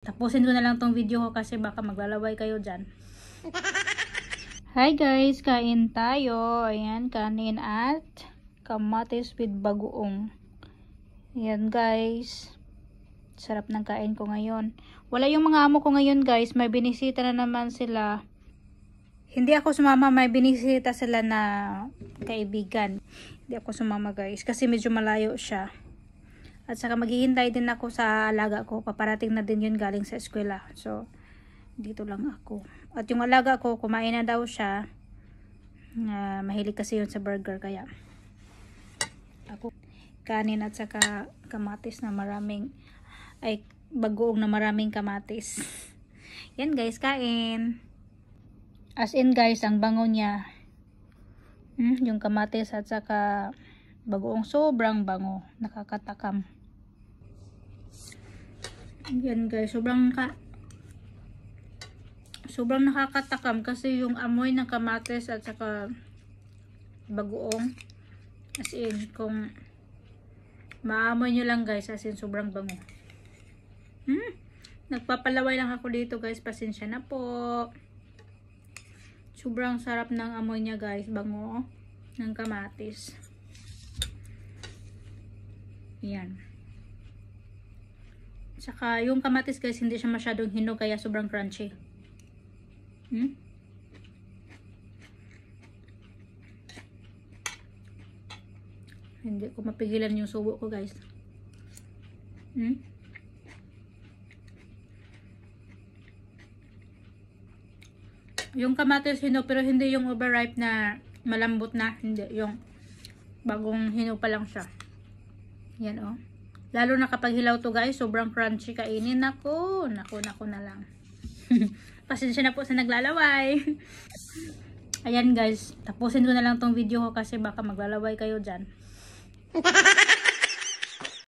Tapusin ko na lang tong video ko kasi baka maglalaway kayo dyan. Hi guys, kain tayo. Ayan, kanin at kamatis with bagoong. Ayan guys. Sarap ng kain ko ngayon. Wala yung mga amo ko ngayon guys. May binisita na naman sila. Hindi ako sumama. May binisita sila na kaibigan. Hindi ako sumama guys. Kasi medyo malayo siya. At saka maghihintay din ako sa alaga ko. Paparating na din yun galing sa eskwela. So, dito lang ako. At yung alaga ko, kumain na daw siya. Mahilig kasi yun sa burger. Kaya, ako kanin at saka kamatis na maraming, ay bagoong na maraming kamatis. Yan guys, kain. As in guys, ang bango niya. Yung kamatis at saka bagoong sobrang bango. Nakakatakam. Yan guys, sobrang nakakatakam kasi yung amoy ng kamatis at saka bagoong, as in kung maamoy nyo lang guys, as in sobrang bango. Nagpapalaway lang ako dito guys, pasensya na po. Sobrang sarap ng amoy niya guys, bango ng kamatis. Yan. Saka yung kamatis guys, hindi siya masyadong hinog kaya sobrang crunchy. Hindi ko mapigilan yung subo ko guys. Yung kamatis hinog pero hindi yung overripe na malambot na. Hindi, yung bagong hinog pa lang siya. Yan oh. Lalo na kapag hilaw to guys, sobrang crunchy kainin. Naku na lang. Pasensya na po sa naglalaway. Ayan guys, tapusin ko na lang tong video ko kasi baka maglalaway kayo dyan.